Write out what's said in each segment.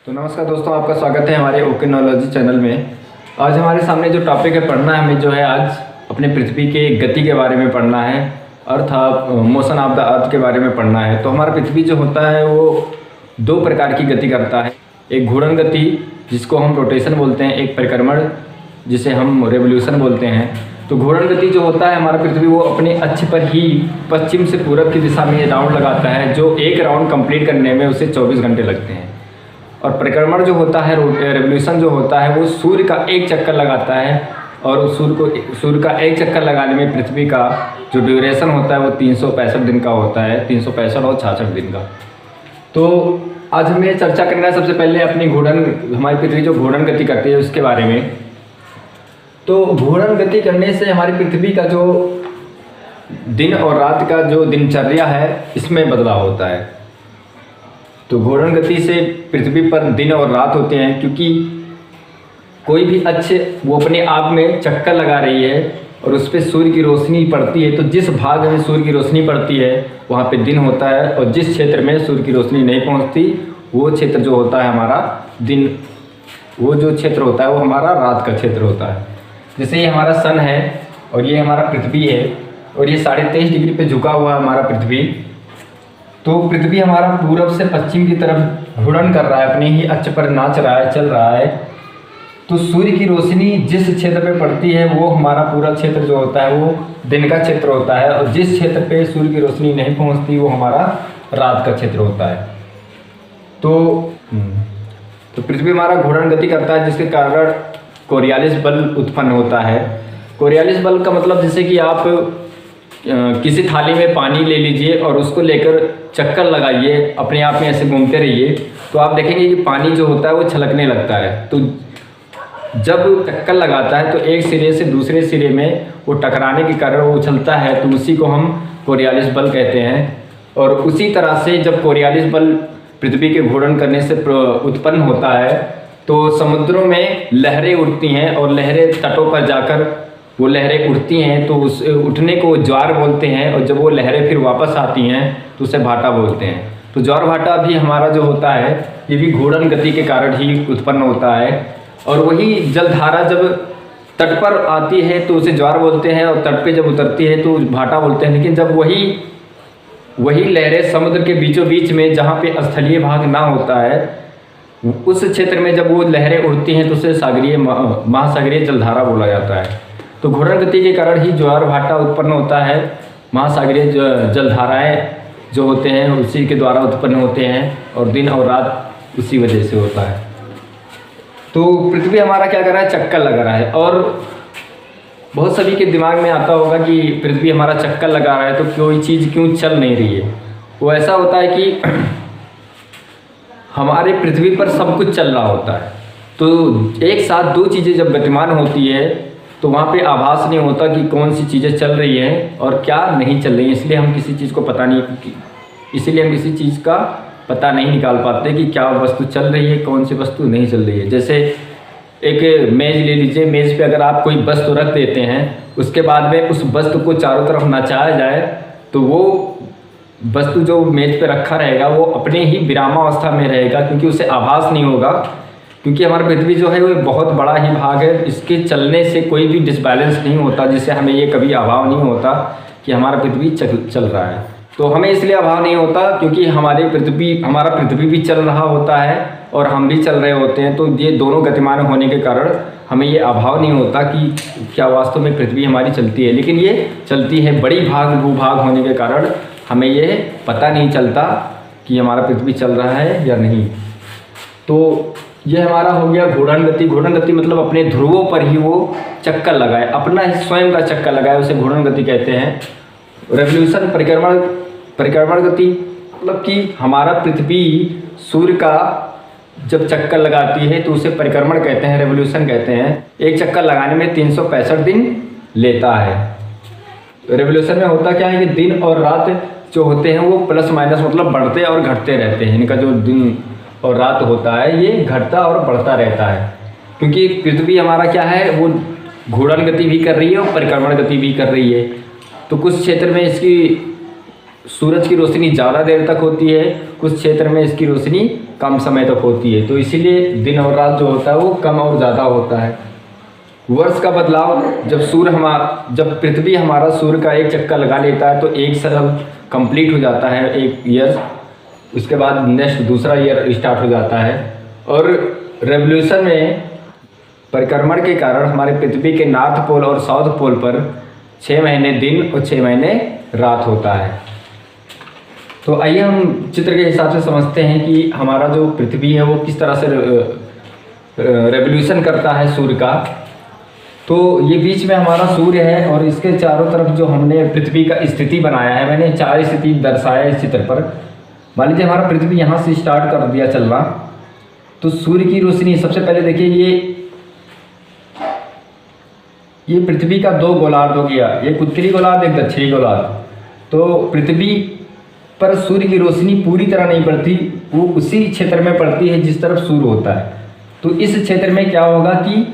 तो नमस्कार दोस्तों, आपका स्वागत है हमारे ओकेनोलॉजी चैनल में। आज हमारे सामने जो टॉपिक है पढ़ना है हमें जो है आज अपने पृथ्वी के गति के बारे में पढ़ना है। अर्थ मोशन ऑफ द अर्थ के बारे में पढ़ना है। तो हमारा पृथ्वी जो होता है वो दो प्रकार की गति करता है। एक घूर्णन गति जिसको हम रोटेशन बोलते हैं, एक परिक्रमण जिसे हम रेवोल्यूशन बोलते हैं। तो घूर्णन गति जो होता है हमारा पृथ्वी वो अपने अक्ष पर ही पश्चिम से पूरब की दिशा में राउंड लगाता है, जो एक राउंड कंप्लीट करने में उसे 24 घंटे लगते हैं। और परिक्रमण जो होता है, रेवोल्यूशन जो होता है, वो सूर्य का एक चक्कर लगाता है और सूर्य का एक चक्कर लगाने में पृथ्वी का जो ड्यूरेशन होता है वो 365 दिन का होता है, 365 और 66 दिन का। तो आज हमें चर्चा करना है सबसे पहले अपनी हमारी पृथ्वी जो घूर्णन गति करती है उसके बारे में। तो घूर्णन गति करने से हमारी पृथ्वी का जो दिन और रात का जो दिनचर्या है इसमें बदलाव होता है। तो घूर्णन गति से पृथ्वी पर दिन और रात होते हैं, क्योंकि कोई भी अक्ष वो अपने आप में चक्कर लगा रही है और उस पर सूर्य की रोशनी पड़ती है। तो जिस भाग में सूर्य की रोशनी पड़ती है वहाँ पे दिन होता है, और जिस क्षेत्र में सूर्य की रोशनी नहीं पहुँचती वो क्षेत्र जो होता है हमारा दिन, वो जो क्षेत्र होता है वो हमारा रात का क्षेत्र होता है। जैसे ये हमारा सन है और ये हमारा पृथ्वी है और ये 23.5 डिग्री पे झुका हुआ है हमारा पृथ्वी। तो पृथ्वी हमारा पूरब से पश्चिम की तरफ घूर्णन कर रहा है, अपने ही अक्ष पर नाच रहा है, चल रहा है। तो सूर्य की रोशनी जिस क्षेत्र पे पड़ती है वो हमारा पूरा क्षेत्र जो होता है वो दिन का क्षेत्र होता है, और जिस क्षेत्र पे सूर्य की रोशनी नहीं पहुंचती वो हमारा रात का क्षेत्र होता है। तो पृथ्वी हमारा घूर्णन गति करता है, जिसके कारण कोरियालिस बल उत्पन्न होता है। कोरियालिस बल का मतलब जैसे कि आप किसी थाली में पानी ले लीजिए और उसको लेकर चक्कर लगाइए, अपने आप में ऐसे घूमते रहिए, तो आप देखेंगे कि पानी जो होता है वो छलकने लगता है। तो जब चक्कर लगाता है तो एक सिरे से दूसरे सिरे में वो टकराने के कारण वो उछलता है, तो उसी को हम कोरियालिस बल कहते हैं। और उसी तरह से जब कोरियालिस बल पृथ्वी के घूर्णन करने से उत्पन्न होता है तो समुद्रों में लहरें उठती हैं, और लहरें तटों पर जाकर वो लहरें उठती हैं, तो उस उठने को ज्वार बोलते हैं। और जब वो लहरें फिर वापस आती हैं तो उसे भाटा बोलते हैं। तो ज्वार भाटा भी हमारा जो होता है ये भी घूर्णन गति के कारण ही उत्पन्न होता है। और वही जलधारा जब तट पर आती है तो उसे ज्वार बोलते हैं, और तट पे जब उतरती है तो भाटा बोलते हैं। लेकिन जब वही लहरें समुद्र के बीचों बीच में, जहाँ पे स्थलीय भाग ना होता है, उस क्षेत्र में जब वो लहरें उड़ती हैं तो उसे महासागरीय जलधारा बोला जाता है। तो घूर्णन गति के कारण ही ज्वार भाटा उत्पन्न होता है। महासागरीय जलधाराएं जो होते हैं उसी के द्वारा उत्पन्न होते हैं, और दिन और रात उसी वजह से होता है। तो पृथ्वी हमारा क्या कर रहा है, चक्कर लगा रहा है। और बहुत सभी के दिमाग में आता होगा कि पृथ्वी हमारा चक्कर लगा रहा है तो कोई चीज़ क्यों चल नहीं रही है। वो ऐसा होता है कि हमारे पृथ्वी पर सब कुछ चल रहा होता है। तो एक साथ दो चीज़ें जब गतिमान होती है तो वहाँ पे आभास नहीं होता कि कौन सी चीज़ें चल रही हैं और क्या नहीं चल रही हैं। इसलिए हम किसी चीज़ का पता नहीं निकाल पाते कि क्या वस्तु चल रही है, कौन सी वस्तु नहीं चल रही है। जैसे एक मेज़ ले लीजिए, मेज़ पे अगर आप कोई वस्तु रख देते हैं, उसके बाद में उस वस्तु को चारों तरफ नचाया जाए तो वो वस्तु जो मेज़ पे रखा रहेगा वो अपने ही विरामावस्था में रहेगा, क्योंकि उसे आभास नहीं होगा। क्योंकि हमारा पृथ्वी जो है वो बहुत बड़ा ही भाग है, इसके चलने से कोई भी डिसबैलेंस नहीं होता, जिससे हमें ये कभी अभाव नहीं होता कि हमारा पृथ्वी चल रहा है। तो हमें इसलिए अभाव नहीं होता क्योंकि हमारा पृथ्वी भी चल रहा होता है और हम भी चल रहे होते हैं। तो ये दोनों गतिमान होने के कारण हमें ये अभाव नहीं होता कि क्या वास्तव में पृथ्वी हमारी चलती है। लेकिन ये चलती है, बड़ी भूभाग होने के कारण हमें ये पता नहीं चलता कि हमारा पृथ्वी चल रहा है या नहीं। तो ये हमारा हो गया घूर्णन गति। घूर्णन गति मतलब अपने ध्रुवों पर ही वो चक्कर लगाए, अपना ही स्वयं का चक्कर लगाए, उसे घूर्णन गति कहते हैं। रेवोल्यूशन परिक्रमण गति मतलब कि हमारा पृथ्वी सूर्य का जब चक्कर लगाती है तो उसे परिक्रमण कहते हैं, रेवोल्यूशन कहते हैं। एक चक्कर लगाने में 365 दिन लेता है। रेवोल्यूशन में होता क्या है कि दिन और रात जो होते हैं वो प्लस माइनस मतलब बढ़ते और घटते रहते हैं। इनका जो दिन और रात होता है ये घटता और बढ़ता रहता है, क्योंकि पृथ्वी हमारा क्या है वो घूर्णन गति भी कर रही है और परिक्रमण गति भी कर रही है। तो कुछ क्षेत्र में इसकी सूरज की रोशनी ज़्यादा देर तक होती है, कुछ क्षेत्र में इसकी रोशनी कम समय तक होती है। तो इसीलिए दिन और रात जो होता है वो कम और ज़्यादा होता है। वर्ष का बदलाव, जब पृथ्वी हमारा सूर्य का एक चक्कर लगा लेता है तो एक साल कंप्लीट हो जाता है, एक ईयर, उसके बाद नेक्स्ट दूसरा ईयर स्टार्ट हो जाता है। और रेवोल्यूशन में परिक्रमण के कारण हमारे पृथ्वी के नॉर्थ पोल और साउथ पोल पर 6 महीने दिन और 6 महीने रात होता है। तो आइए हम चित्र के हिसाब से समझते हैं कि हमारा जो पृथ्वी है वो किस तरह से रेवोल्यूशन करता है सूर्य का। तो ये बीच में हमारा सूर्य है और इसके चारों तरफ जो हमने पृथ्वी का स्थिति बनाया है, मैंने 4 स्थिति दर्शाया इस चित्र पर। मान लीजिए हमारा पृथ्वी यहाँ से स्टार्ट कर दिया चलना, तो सूर्य की रोशनी सबसे पहले देखिए ये पृथ्वी का 2 गोलार्ध हो गया, एक उत्तरी गोलार्ध एक दक्षिणी गोलार्ध। तो पृथ्वी पर सूर्य की रोशनी पूरी तरह नहीं पड़ती, वो उसी क्षेत्र में पड़ती है जिस तरफ सूर्य होता है। तो इस क्षेत्र में क्या होगा कि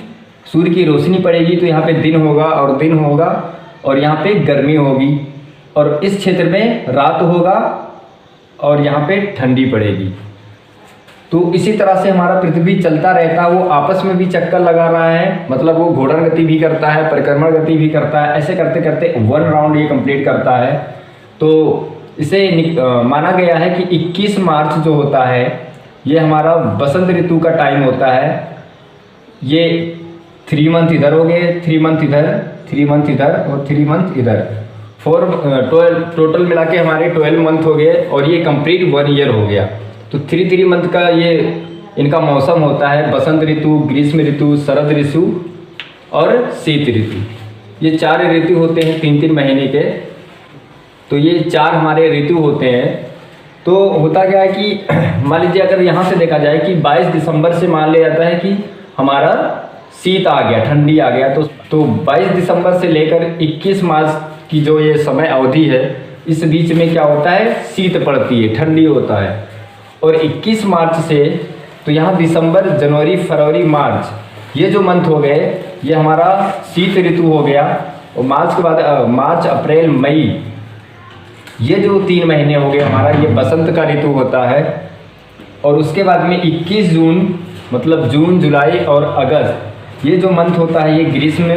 सूर्य की रोशनी पड़ेगी तो यहाँ पे दिन होगा और यहाँ पे गर्मी होगी, और इस क्षेत्र में रात होगा और यहाँ पे ठंडी पड़ेगी। तो इसी तरह से हमारा पृथ्वी चलता रहता है, वो आपस में भी चक्कर लगा रहा है, मतलब वो घूर्णन गति भी करता है, परिक्रमण गति भी करता है। ऐसे करते करते 1 राउंड ये कंप्लीट करता है। तो इसे माना गया है कि 21 मार्च जो होता है ये हमारा बसंत ऋतु का टाइम होता है। ये 3 मंथ इधर हो गए, 3 मंथ इधर, 3 मंथ इधर और 3 मंथ इधर, 12 टोटल मिला के हमारे 12 मंथ हो गए और ये कंप्लीट 1 ईयर हो गया। तो 3 मंथ का ये इनका मौसम होता है, बसंत ऋतु, ग्रीष्म ऋतु, शरद ऋतु और शीत ऋतु। ये 4 ऋतु होते हैं 3 महीने के। तो ये 4 हमारे ऋतु होते हैं। तो होता क्या है कि मान लीजिए अगर यहाँ से देखा जाए कि 22 दिसंबर से मान लिया जाता है कि हमारा शीत आ गया, ठंडी आ गया। तो 22 दिसंबर से लेकर 21 मार्च की जो ये समय अवधि है, इस बीच में क्या होता है, शीत पड़ती है, ठंडी होता है। और 21 मार्च से तो यहाँ दिसंबर, जनवरी, फरवरी, मार्च, ये जो मंथ हो गए ये हमारा शीत ऋतु हो गया। और मार्च के बाद मार्च, अप्रैल, मई, ये जो 3 महीने हो गए हमारा, ये बसंत का ऋतु होता है। और उसके बाद में 21 जून, मतलब जून, जुलाई और अगस्त, ये जो मंथ होता है ये ग्रीष्म,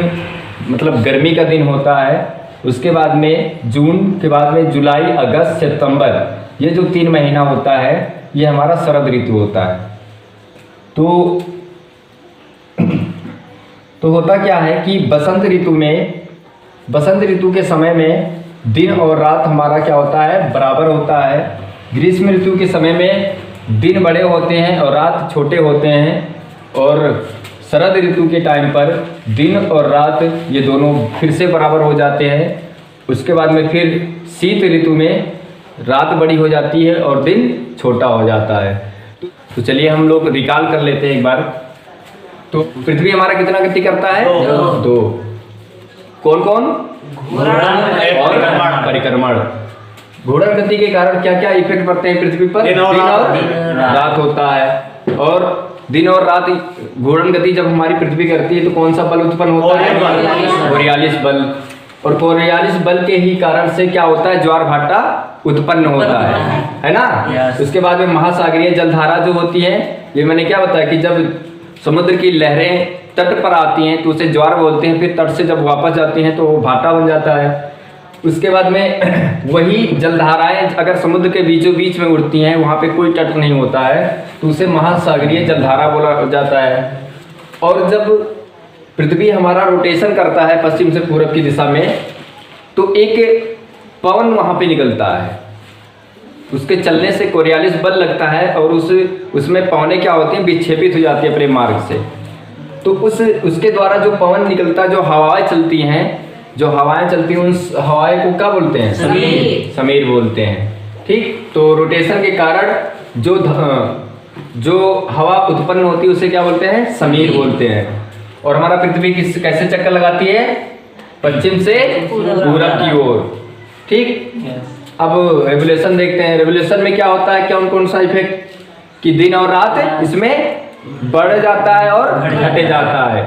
मतलब गर्मी का दिन होता है। उसके बाद में जून के बाद में जुलाई, अगस्त, सितंबर, ये जो 3 महीना होता है ये हमारा शरद ऋतु होता है। तो होता क्या है कि बसंत ऋतु के समय में दिन और रात हमारा क्या होता है, बराबर होता है। ग्रीष्म ऋतु के समय में दिन बड़े होते हैं और रात छोटे होते हैं। और शरद ऋतु के टाइम पर दिन और रात ये दोनों फिर से बराबर हो जाते हैं। उसके बाद में फिर शीत ऋतु में रात बड़ी हो जाती है और दिन छोटा हो जाता है। तो चलिए हम लोग रिकॉल कर लेते हैं एक बार। तो पृथ्वी हमारा कितना गति करता है, 2। कौन कौन, घूर्णन और परिक्रमण। घूर्णन गति के कारण क्या क्या इफेक्ट पड़ते हैं पृथ्वी पर, दिन और रात होता है। और दिन और रात घूर्णन गति जब हमारी पृथ्वी करती है तो कौन सा बल उत्पन्न होता है, कोरियालिस बल। और कोरियालिस बल के ही कारण से क्या होता है, ज्वार भाटा उत्पन्न होता है ना। उसके बाद में महासागरीय जलधारा जो होती है, ये मैंने क्या बताया कि जब समुद्र की लहरें तट पर आती हैं तो उसे ज्वार बोलते हैं। फिर तट से जब वापस जाती हैं तो वो भाटा बन जाता है। उसके बाद में वही जलधाराएं अगर समुद्र के बीचों बीच में उड़ती हैं, वहाँ पे कोई तट नहीं होता है, तो उसे महासागरीय जलधारा बोला जाता है। और जब पृथ्वी हमारा रोटेशन करता है पश्चिम से पूरब की दिशा में, तो एक पवन वहाँ पे निकलता है, उसके चलने से कोरियालिस बल लगता है और उसमें पवनें क्या होती हैं, विक्षेपित हो जाती है अपने मार्ग से। तो उसके द्वारा जो पवन निकलता है, जो हवाएं चलती हैं उस हवाएं को क्या बोलते हैं, समीर बोलते हैं। ठीक, तो रोटेशन के कारण जो हवा उत्पन्न होती है उसे क्या बोलते हैं, समीर बोलते हैं। और हमारा पृथ्वी कैसे चक्कर लगाती है, पश्चिम से पूरब की ओर। ठीक, अब रेवोल्यूशन देखते हैं। रेवोल्यूशन में क्या होता है, कौन सा इफेक्ट, कि दिन और रात इसमें बढ़ जाता है और घट जाता है।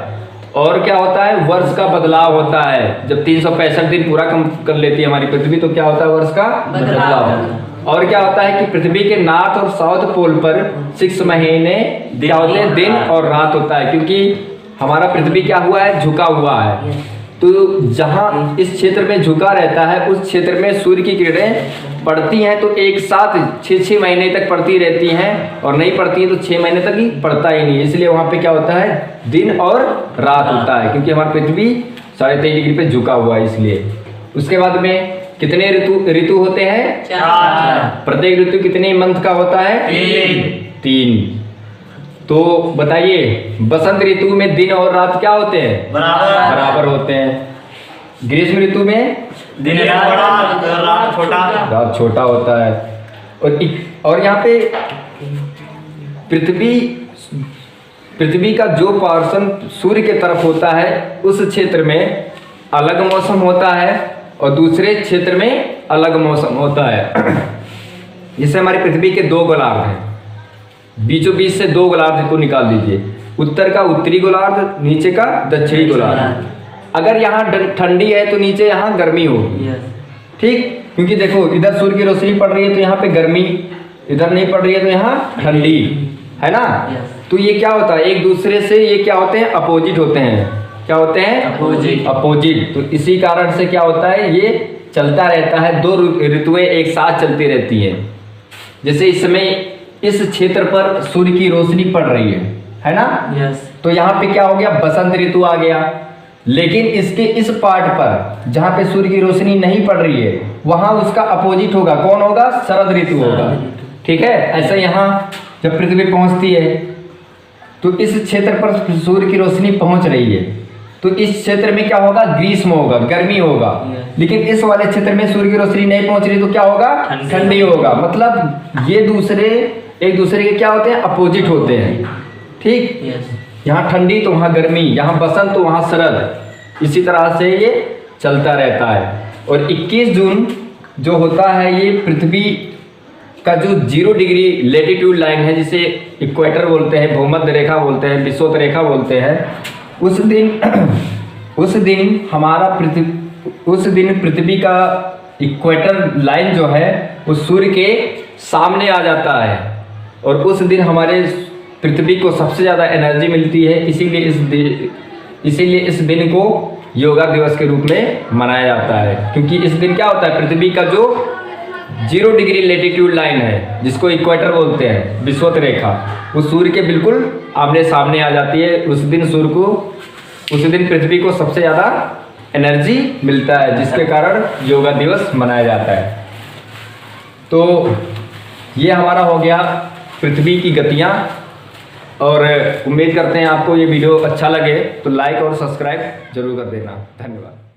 और क्या होता है, वर्ष का बदलाव होता है। जब 365 दिन पूरा कम कर लेती है हमारी पृथ्वी तो क्या होता है, वर्ष का बदलाव। और क्या होता है कि पृथ्वी के नॉर्थ और साउथ पोल पर 6 महीने क्या होते हैं, दिन और रात होता है, क्योंकि हमारा पृथ्वी क्या हुआ है, झुका हुआ है। तो जहाँ इस क्षेत्र में झुका रहता है उस क्षेत्र में सूर्य की किरणें पड़ती हैं तो एक साथ 6 महीने तक पड़ती रहती हैं, और नहीं पड़ती हैं तो 6 महीने तक ही पड़ता ही नहीं। इसलिए वहाँ पे क्या होता है, दिन और रात होता है, क्योंकि हमारी पृथ्वी 23.5 डिग्री पे झुका हुआ है इसलिए। उसके बाद में कितने ऋतु होते हैं, 4। प्रत्येक ऋतु कितने मंथ का होता है, 3। तो बताइए बसंत ऋतु में दिन और रात क्या होते हैं, बराबर होते हैं। ग्रीष्म ऋतु में दिन बड़ा रात छोटा होता है। और यहाँ पे पृथ्वी का जो पोर्शन सूर्य के तरफ होता है उस क्षेत्र में अलग मौसम होता है और दूसरे क्षेत्र में अलग मौसम होता है। जैसे हमारी पृथ्वी के 2 गोलार्ध हैं, बीचों बीच से 2 गोलार्ध को निकाल दीजिए, उत्तर का उत्तरी गोलार्ध, नीचे का दक्षिणी गोलार्ध। अगर यहाँ ठंडी है तो नीचे यहाँ गर्मी होगी, ठीक, क्योंकि देखो इधर सूर्य की रोशनी पड़ रही है तो यहाँ पे गर्मी, इधर नहीं पड़ रही है तो यहाँ ठंडी है ना। तो ये क्या होता है, एक दूसरे से ये क्या होते हैं, अपोजिट होते हैं। क्या होते हैं, अपोजिट। तो इसी कारण से क्या होता है, ये चलता रहता है, 2 ऋतुएं एक साथ चलती रहती हैं। जैसे इस समय इस क्षेत्र पर सूर्य की रोशनी पड़ रही है ना। तो यहाँ पे क्या हो गया, बसंत ऋतु आ गया। लेकिन इसके इस पार्ट पर जहाँ पे सूर्य की रोशनी नहीं पड़ रही है वहां उसका अपोजिट होगा, कौन होगा, शरद ऋतु होगा, ठीक है। ऐसा यहाँ जब पृथ्वी पहुंचती है तो इस क्षेत्र पर सूर्य की रोशनी पहुंच रही है तो इस क्षेत्र में क्या होगा, ग्रीष्म होगा, गर्मी होगा। लेकिन इस वाले क्षेत्र में सूर्य की रोशनी नहीं पहुंच रही तो क्या होगा, ठंडी होगा। मतलब ये एक दूसरे के क्या होते हैं, अपोजिट होते हैं, ठीक। यहाँ ठंडी तो वहाँ गर्मी, यहाँ बसंत तो वहाँ शरद, इसी तरह से ये चलता रहता है। और 21 जून जो होता है ये पृथ्वी का जो 0 डिग्री लेटीट्यूड लाइन है, जिसे इक्वेटर बोलते हैं, भूमध्य रेखा बोलते हैं, विषुवत रेखा बोलते हैं, उस दिन पृथ्वी का इक्वेटर लाइन जो है वो सूर्य के सामने आ जाता है और उस दिन हमारे पृथ्वी को सबसे ज़्यादा एनर्जी मिलती है। इसीलिए इस दिन को योगा दिवस के रूप में मनाया जाता है, क्योंकि इस दिन क्या होता है, पृथ्वी का जो 0 डिग्री लेटीट्यूड लाइन है जिसको इक्वेटर बोलते हैं, विषुवत रेखा, वो सूर्य के बिल्कुल आमने सामने आ जाती है। उस दिन पृथ्वी को सबसे ज़्यादा एनर्जी मिलता है, जिसके कारण योगा दिवस मनाया जाता है। तो ये हमारा हो गया पृथ्वी की गतियाँ, और उम्मीद करते हैं आपको ये वीडियो अच्छा लगे तो लाइक और सब्सक्राइब जरूर कर देना। धन्यवाद।